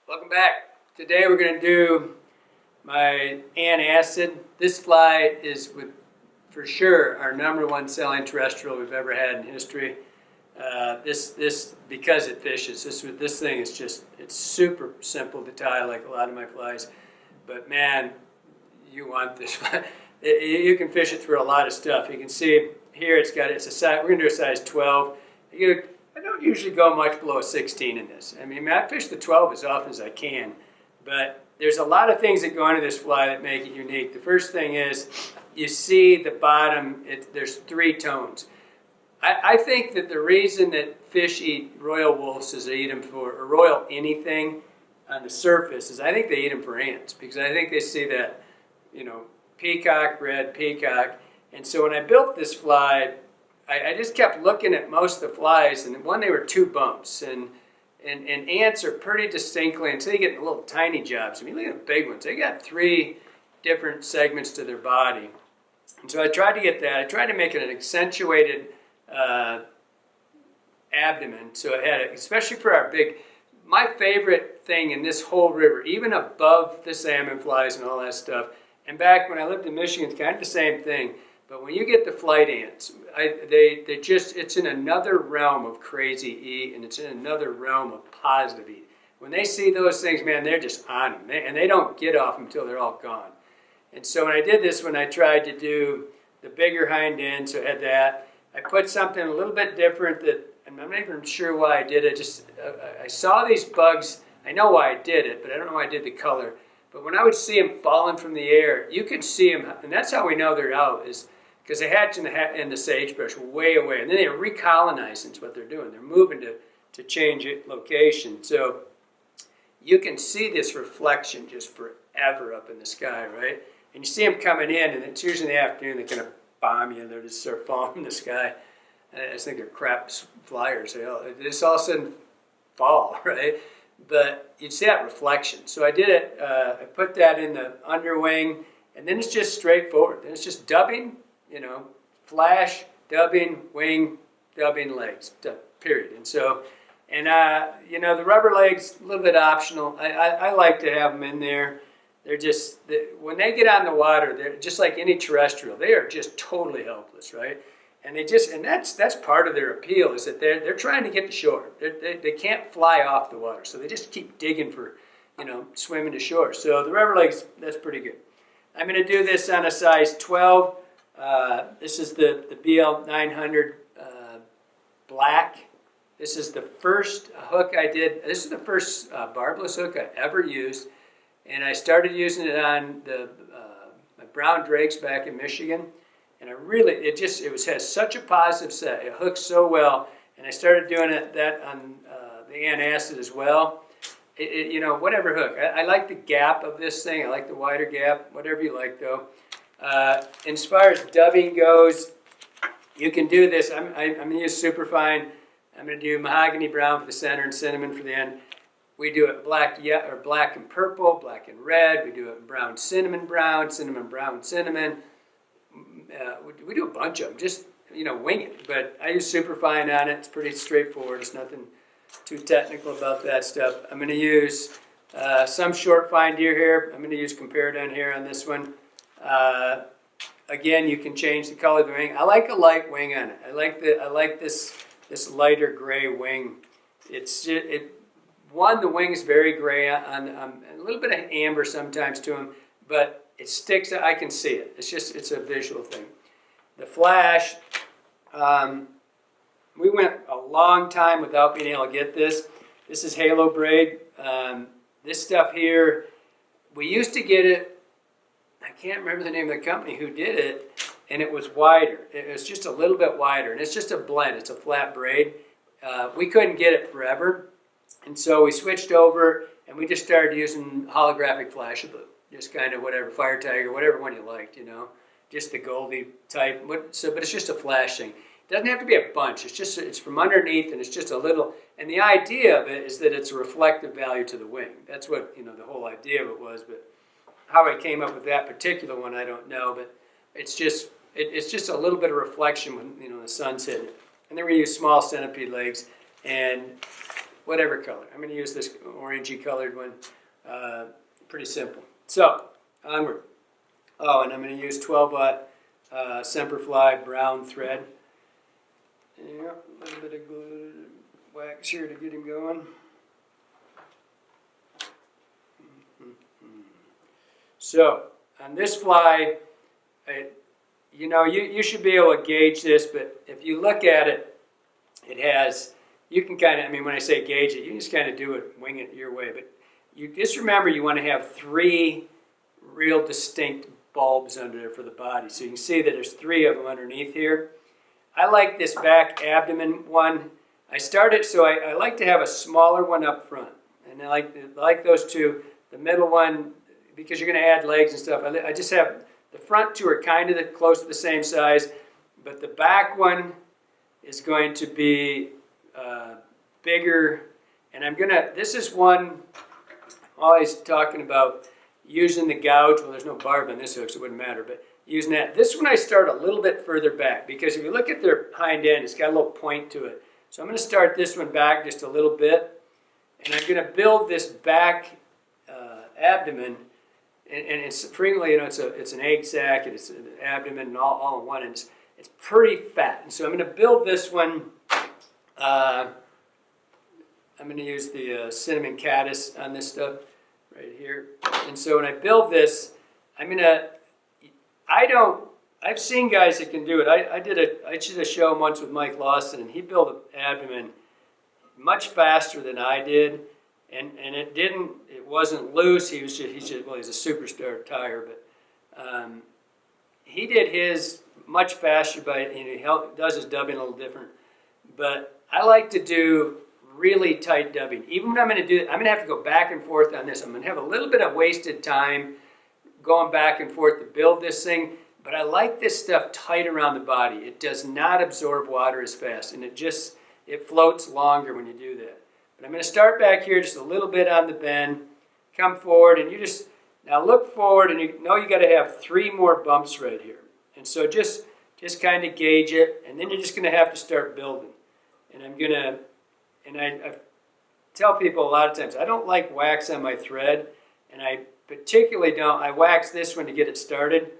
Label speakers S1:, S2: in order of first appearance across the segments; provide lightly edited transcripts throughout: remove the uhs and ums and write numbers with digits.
S1: Welcome back. Today we're going to do my antacid. This fly is for sure our #1 selling terrestrial we've ever had in history. This because it fishes. This thing is it's super simple to tie like a lot of my flies. But man, you want this fly. You can fish it through a lot of stuff. You can see here it's a size. We're going to do a size 12. I don't usually go much below a 16 in this. I mean, I fish the 12 as often as I can, but there's a lot of things that go into this fly that make it unique. The first thing is you see the bottom, there's 3 tones. I think that the reason that fish eat royal wolves is they eat them or royal anything on the surface is I think they eat them for ants, because I think they see that, peacock, red peacock. And so when I built this fly, I just kept looking at most of the flies, and they were 2 bumps, and ants are pretty distinctly, until you get the little tiny jobs. I mean, look at the big ones. They got 3 different segments to their body. And so I tried to get that. I tried to make it an accentuated abdomen, so it had, especially for our my favorite thing in this whole river, even above the salmon flies and all that stuff, and back when I lived in Michigan, it's kind of the same thing. But when you get the flight ants, it's in another realm of crazy eat, and it's in another realm of positive eat. When they see those things, man, they're just on them, and they don't get off until they're all gone. And so when I did this, when I tried to do the bigger hind end, so I had that, I put something a little bit different and I'm not even sure why I did it. I saw these bugs. I know why I did it, but I don't know why I did the color. But when I would see them falling from the air, you could see them, and that's how we know they're out, is because they hatch in the sagebrush way away, and then they recolonize. That's what they're doing. They're moving to change location. So you can see this reflection just forever up in the sky, right? And you see them coming in, and it's usually in the afternoon. They kind of bomb you, and they just start falling from the sky. And I just think they're crap flyers. They just all of a sudden fall, right? But you'd see that reflection. So I did it. I put that in the underwing, and then it's just straightforward. Then it's just dubbing. Flash, dubbing, wing, dubbing, legs, period. And so, the rubber legs, a little bit optional. I like to have them in there. They're when they get on the water, they're just like any terrestrial. They are just totally helpless, right? And that's part of their appeal, is that they're trying to get to shore. They can't fly off the water, so they just keep digging for, swimming to shore. So the rubber legs, that's pretty good. I'm going to do this on a size 12. This is the BL 900 black. This is the first hook I did. This is the first barbless hook I ever used, and I started using it on my brown drakes back in Michigan. And it has such a positive set. It hooks so well, and I started doing that on the antacid as well. Whatever hook. I like the gap of this thing. I like the wider gap. Whatever you like, though. As far as dubbing goes, you can do this. I'm going to use superfine. I'm going to do mahogany brown for the center and cinnamon for the end. We do it black and purple, black and red. We do it brown, cinnamon brown, cinnamon brown, cinnamon. We do a bunch of them. Just wing it. But I use superfine on it. It's pretty straightforward. There's nothing too technical about that stuff. I'm going to use some short fine deer hair. I'm going to use Comparadon hair on this one. Again, you can change the color of the wing. I like a light wing on it. I like this lighter gray wing. The wing is very gray on a little bit of amber sometimes to them, but it sticks. I can see it. It's a visual thing. The flash. We went a long time without being able to get this. This is halo braid. This stuff here, we used to get it. I can't remember the name of the company who did it, and it was wider. It was just a little bit wider, and it's just a blend. It's a flat braid. We couldn't get it forever, and so we switched over, and we just started using holographic flash blue. Just kind of whatever, Fire Tiger, whatever one you liked, just the Goldie type. But it's just a flash thing. It doesn't have to be a bunch. It's from underneath, and it's just a little. And the idea of it is that it's a reflective value to the wing. That's what the whole idea of it was. But how I came up with that particular one, I don't know. But it's just a little bit of reflection when the sun's hitting it. And then we use small centipede legs, and whatever color. I'm going to use this orangey colored one. Pretty simple. So, onward. Oh, and I'm going to use 12-aught Semperfli brown thread. Yep, a little bit of glue, wax here to get him going. So, on this fly, you should be able to gauge this, but if you look at it, it has, you can kind of, I mean, when I say gauge it, you can just kind of do it, wing it your way, but you just remember you want to have 3 real distinct bulbs under there for the body. So you can see that there's 3 of them underneath here. I like this back abdomen one. I started, so I like to have a smaller one up front. And I like those 2. The middle one, because you're going to add legs and stuff, I just have, the front 2 are kind of close to the same size, but the back one is going to be bigger. And I'm going to, this is one, I'm always talking about using the gouge. Well, there's no barb on this hook, so it wouldn't matter, but using that. This one I start a little bit further back, because if you look at their hind end, it's got a little point to it. So I'm going to start this one back just a little bit, and I'm going to build this back abdomen, and it's frequently, it's an egg sac, and it's an abdomen, and all in one, and it's pretty fat. And so I'm going to build this one. I'm going to use the cinnamon caddis on this stuff right here. And so when I build this, I've seen guys that can do it. I did a show once with Mike Lawson, and he built an abdomen much faster than I did, and it wasn't loose. He's a superstar tire, but he did his much faster by, he does his dubbing a little different. But I like to do really tight dubbing. Even when I'm going to do it, I'm going to have to go back and forth on this. I'm going to have a little bit of wasted time going back and forth to build this thing, but I like this stuff tight around the body. It does not absorb water as fast, and it floats longer when you do that. But I'm going to start back here just a little bit on the bend, come forward, and now look forward, and you know you got to have 3 more bumps right here. And so just kind of gauge it, and then you're just going to have to start building. And I tell people a lot of times, I don't like wax on my thread, and I particularly don't, I wax this one to get it started.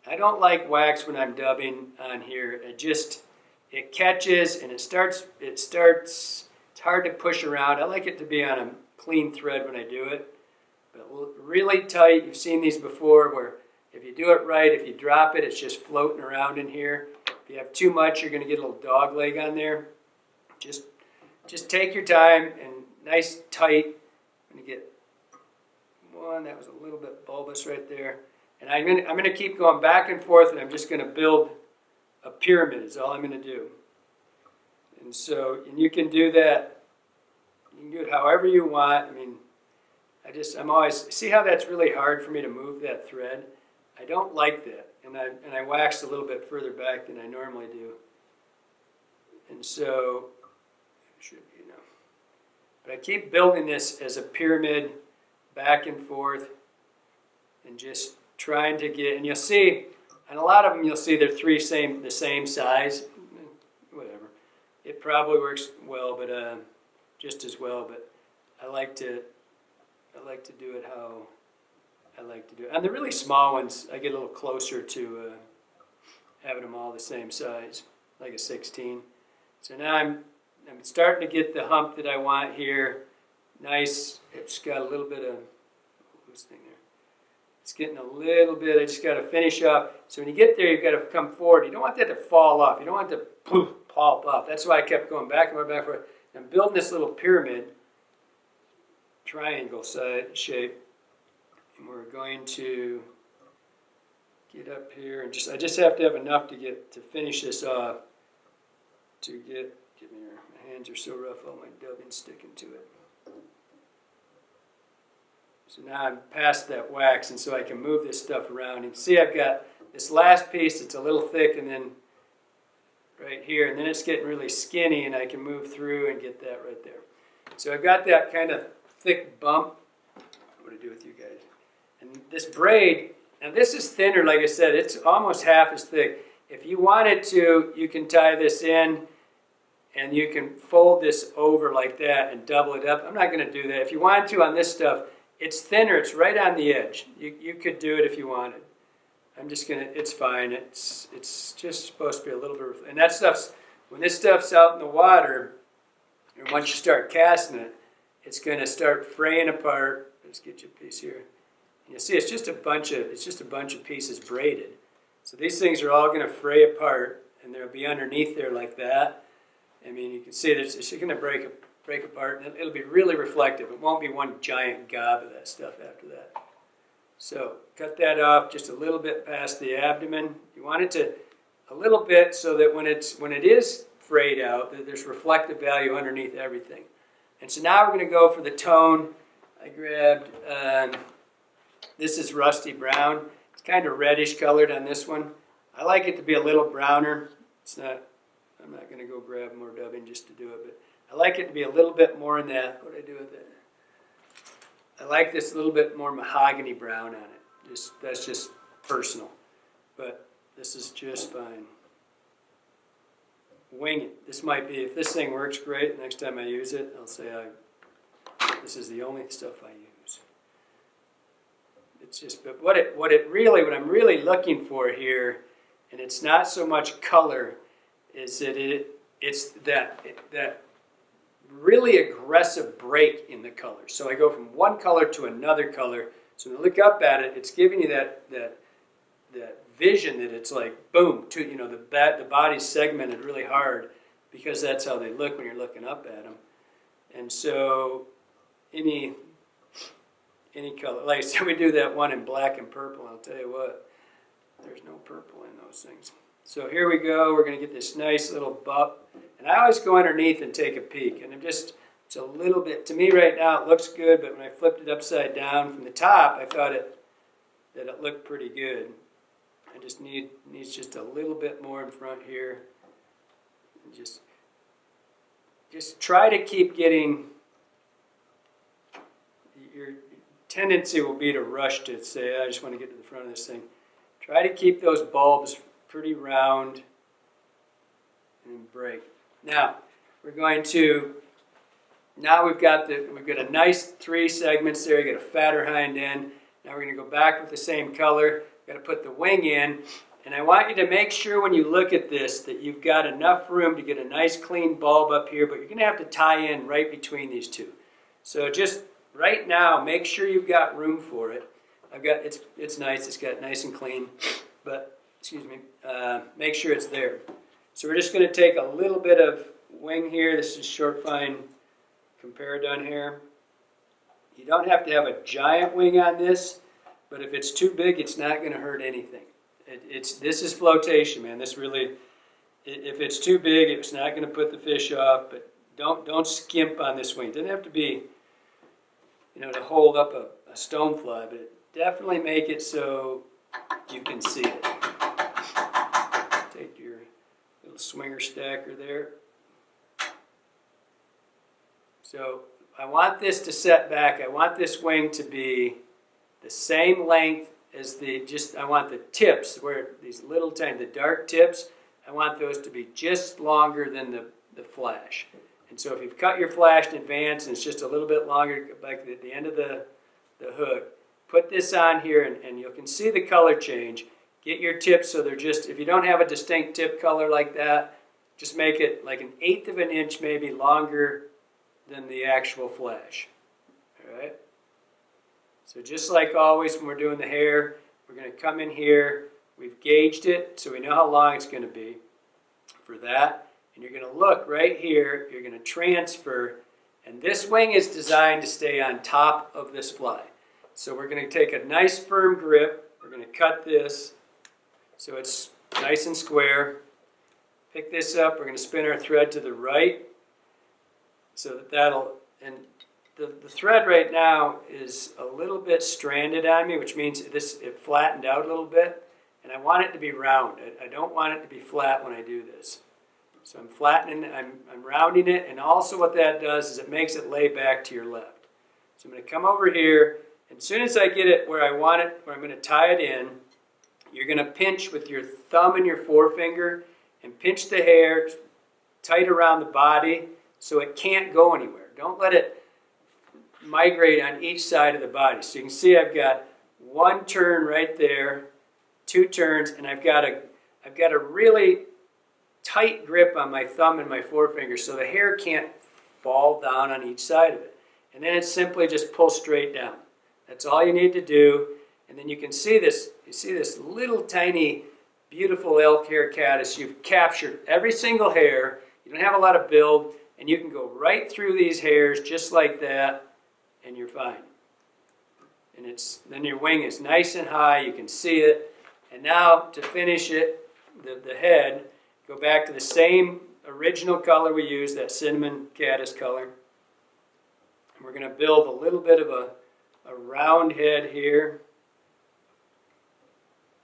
S1: I don't like wax when I'm dubbing on here. It catches, and it starts, it's hard to push around. I like it to be on a clean thread when I do it, but really tight. You've seen these before where if you do it right, if you drop it, it's just floating around in here. If you have too much, you're going to get a little dog leg on there. Just take your time and nice tight. I'm going to get one that was a little bit bulbous right there, and I'm going to keep going back and forth, and I'm just going to build a pyramid. Is all I'm going to do. And you can do that. You can do it however you want. I mean, I'm always, see how that's really hard for me to move that thread. I don't like that, and I waxed a little bit further back than I normally do, and so. But I keep building this as a pyramid back and forth, and just trying to get, and you'll see, and a lot of them you'll see they're the same size, whatever. It probably works well, but just as well, but I like to do it how I like to do it. On the really small ones, I get a little closer to having them all the same size, like a 16. So now I'm starting to get the hump that I want here. Nice. It's got a little bit of loose thing there. It's getting a little bit. I just got to finish up. So when you get there, you've got to come forward. You don't want that to fall off. You don't want it to pop off. That's why I kept going back and forth. I'm building this little pyramid, triangle shape, and we're going to get up here and I just have to have enough to finish this off. My hands are so rough, all my dubbing's sticking to it. So now I'm past that wax, and so I can move this stuff around. You can see I've got this last piece that's a little thick, and then right here, and then it's getting really skinny, and I can move through and get that right there. So I've got that kind of thick bump. What do I do with you guys? And this braid, now this is thinner, like I said, it's almost half as thick. If you wanted to, you can tie this in and you can fold this over like that and double it up. I'm not going to do that. If you wanted to on this stuff, it's thinner. It's right on the edge. You could do it if you wanted. I'm just going to, it's fine. It's just supposed to be a little bit, and that stuff's, when this stuff's out in the water, and once you start casting it, it's going to start fraying apart. Let's get you a piece here. You see, it's just a bunch of pieces braided. So these things are all going to fray apart, and they'll be underneath there like that. I mean, you can see it's going to break apart, and it'll be really reflective. It won't be one giant gob of that stuff after that. So cut that off just a little bit past the abdomen. You want it to a little bit so that when it is frayed out, that there's reflective value underneath everything. And so now we're going to go for the tone. I grabbed, this is rusty brown. It's kind of reddish colored on this one. I like it to be a little browner. It's not, I'm not going to go grab more dubbing just to do it, but I like it to be a little bit more in that. What do I do with it? I like this a little bit more mahogany brown on it. That's just personal, but this is just fine. Wing it. This might be, if this thing works great, next time I use it, I'll say this is the only stuff I use. It's just, but what I'm really looking for here, and it's not so much color, is that it's that really aggressive break in the color. So I go from one color to another color. So when you look up at it, it's giving you that vision that it's like boom, the body's segmented really hard, because that's how they look when you're looking up at them. And so any color, like I said, we do that one in black and purple. I'll tell you what, there's no purple in those things. So here we go. We're going to get this nice little buff. And I always go underneath and take a peek. And it's a little bit, to me right now it looks good, but when I flipped it upside down from the top, I thought that it looked pretty good. I just needs just a little bit more in front here. And just try to keep getting, your tendency will be to rush to say, I just want to get to the front of this thing. Try to keep those bulbs pretty round and break. Now we've got a nice 3 segments there. You got a fatter hind end. Now we're going to go back with the same color. Got to put the wing in, and I want you to make sure when you look at this that you've got enough room to get a nice clean bulb up here, but you're going to have to tie in right between these two. So just right now, make sure you've got room for it. It's nice. It's got nice and clean, but excuse me. Make sure it's there. So we're just going to take a little bit of wing here. This is short fine comparadun here. You don't have to have a giant wing on this, but if it's too big, it's not going to hurt anything. This is flotation, man. This really, if it's too big, it's not going to put the fish off. But don't skimp on this wing. It doesn't have to be, to hold up a stonefly, but definitely make it so you can see it. Take your little swinger stacker there. So I want this to set back. I want this wing to be the same length as I want the tips, where these little tiny, the dark tips, I want those to be just longer than the flash. And so if you've cut your flash in advance and it's just a little bit longer, like at the end of the hook, put this on here and you can see the color change. Get your tips so they're just, if you don't have a distinct tip color like that, just make it like 1/8 of an inch maybe longer than the actual flash. All right? So just like always when we're doing the hair, we're going to come in here. We've gauged it so we know how long it's going to be for that. And you're going to look right here. You're going to transfer. And this wing is designed to stay on top of this fly. So we're going to take a nice firm grip. We're going to cut this so it's nice and square. Pick this up. We're going to spin our thread to the right so that'll, and the thread right now is a little bit stranded on me, which means it flattened out a little bit, and I want it to be round. I don't want it to be flat when I do this. So I'm flattening, I'm rounding it, and also what that does is it makes it lay back to your left. So I'm going to come over here, and as soon as I get it where I want it, where I'm going to tie it in, you're going to pinch with your thumb and your forefinger, and pinch the hair tight around the body so it can't go anywhere. Don't let it migrate on each side of the body. So you can see I've got one turn right there, two turns, and I've got a really tight grip on my thumb and my forefinger so the hair can't fall down on each side of it. And then it's simply just pull straight down. That's all you need to do. And then you can see this, you see this little tiny beautiful elk hair caddis. You've captured every single hair. You don't have a lot of build, and you can go right through these hairs just like that, and you're fine. And then your wing is nice and high. You can see it. And now to finish it, the head, go back to the same original color we used, that cinnamon caddis color. And we're going to build a little bit of a round head here.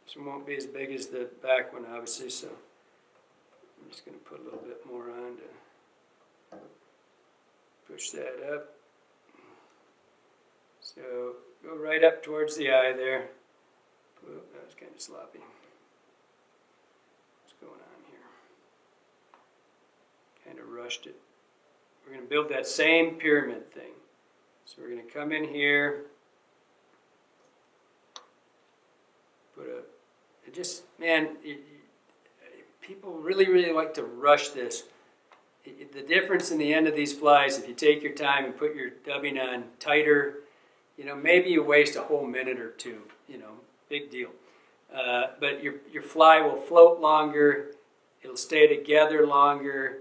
S1: This one won't be as big as the back one, obviously, so I'm just going to put a little bit more on to push that up. So go right up towards the eye there. Whoop, that was kind of sloppy. What's going on here? Kind of rushed it. We're going to build that same pyramid thing. So we're going to come in here, people really like to rush this. The difference in the end of these flies, if you take your time and put your dubbing on tighter, maybe you waste a whole minute or two, big deal. But your fly will float longer, it'll stay together longer.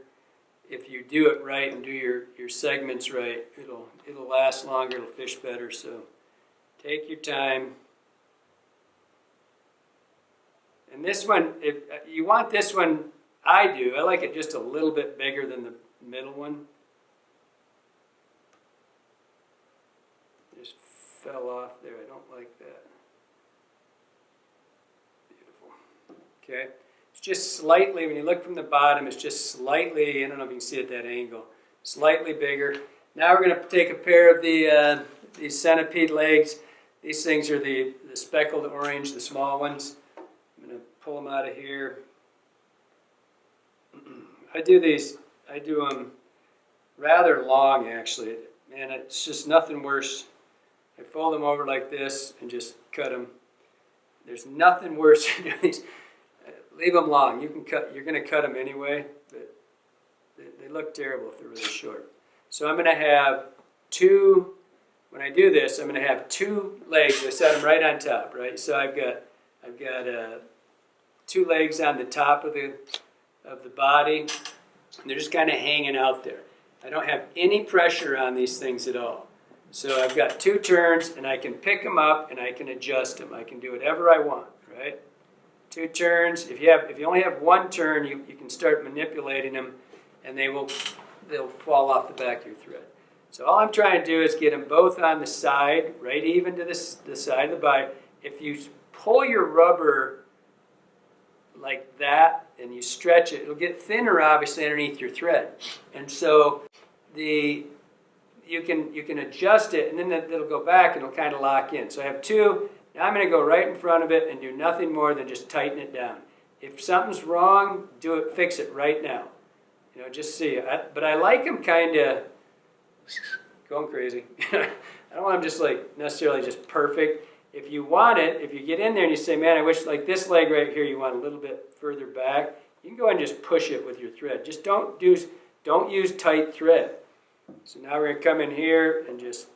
S1: If you do it right and do your segments right, it'll last longer, it'll fish better. So take your time. And this one, if you want this one, I like it just a little bit bigger than the middle one. Just fell off there, I don't like that. Beautiful. Okay, it's just slightly, when you look from the bottom, it's just slightly, I don't know if you can see it at that angle, slightly bigger. Now we're going to take a pair of these centipede legs. These things are the speckled orange, the small ones. Pull them out of here. I do them rather long actually. Man, it's just nothing worse. I fold them over like this and just cut them. There's nothing worse than doing these. Leave them long. You're going to cut them anyway, but they look terrible if they're really short. So I'm going to have when I do this, I'm going to have two legs. I set them right on top, right? So I've got two legs on the top of the body, and they're just kind of hanging out there. I don't have any pressure on these things at all. So I've got two turns, and I can pick them up and I can adjust them. I can do whatever I want, right? Two turns. If you only have one turn, you can start manipulating them, and they'll fall off the back of your thread. So all I'm trying to do is get them both on the side, right even to the side of the body. If you pull your rubber like that and you stretch it, it'll get thinner obviously underneath your thread, and so you can adjust it, and then it'll go back and it'll kind of lock in. So I have two. Now I'm going to go right in front of it and do nothing more than just tighten it down. If something's wrong, fix it right now. Just see it. But I like them kind of going crazy. I don't want them just like necessarily just perfect. If you want it, if you get in there and you say, man, I wish like this leg right here, you want a little bit further back, you can go ahead and just push it with your thread. Just don't use tight thread. So now we're going to come in here and just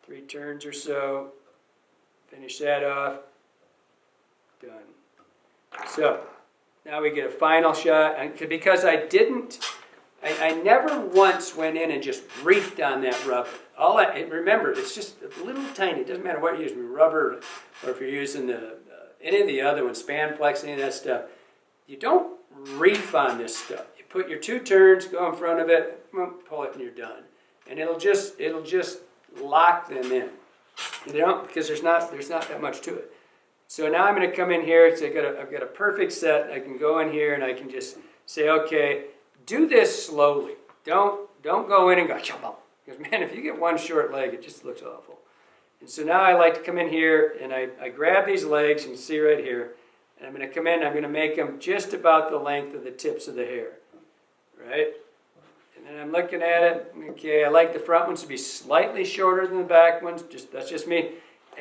S1: 3 turns or so. Finish that off. Done. So now we get a final shot. Because I never once went in and just reefed on that rubber. Remember, it's just a little tiny. It doesn't matter what you're using, rubber, or if you're using any of the other ones, Spanplex, any of that stuff. You don't reef on this stuff. You put your 2 turns, go in front of it, pull it, and you're done. And it'll just lock them in. Because there's not that much to it. So now I'm going to come in here. So I've got a perfect set. I can go in here and I can just say, okay, do this slowly. Don't go in and go chop. Because man, if you get one short leg, it just looks awful. And so now I like to come in here and I grab these legs, you can see right here, and I'm going to come in, I'm going to make them just about the length of the tips of the hair. right? And then I'm looking at it, okay, I like the front ones to be slightly shorter than the back ones, that's just me.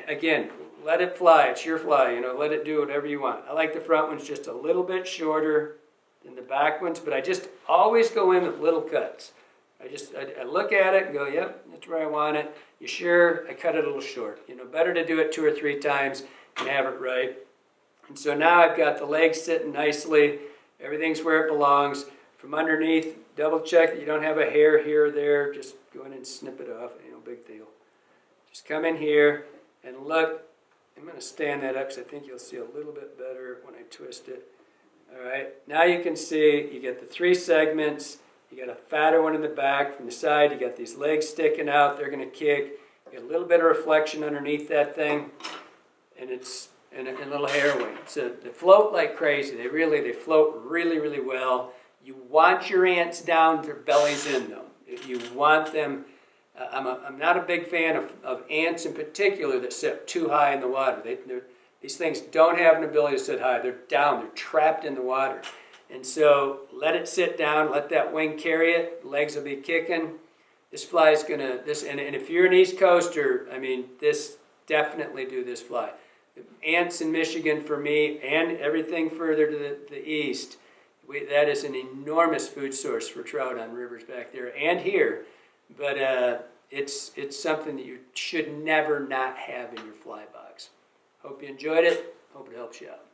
S1: Again, let it fly, it's your fly, let it do whatever you want. I like the front ones just a little bit shorter than the back ones, but I just always go in with little cuts. I look at it and go, yep, that's where I want it. You sure? I cut it a little short. Better to do it 2 or 3 times and have it right. And so now I've got the legs sitting nicely. Everything's where it belongs. From underneath, double check that you don't have a hair here or there. Just go in and snip it off. No big deal. Just come in here and look. I'm going to stand that up because I think you'll see a little bit better when I twist it. All right. Now you can see you get the 3 segments. You got a fatter one in the back. From the side, you got these legs sticking out. They're going to kick. You got a little bit of reflection underneath that thing. And it's and a little hair wing. So they float like crazy. They float really, really well. You want your ants down, their bellies in them. You want them. I'm not a big fan of ants in particular that sit too high in the water. These things don't have an ability to sit high. They're down. They're trapped in the water. And so let it sit down. Let that wing carry it. Legs will be kicking. This fly is going to, and if you're an East Coaster, this definitely do this fly. Ants in Michigan for me and everything further to the east, that is an enormous food source for trout on rivers back there and here. But it's something that you should never not have in your fly box. Hope you enjoyed it. Hope it helps you out.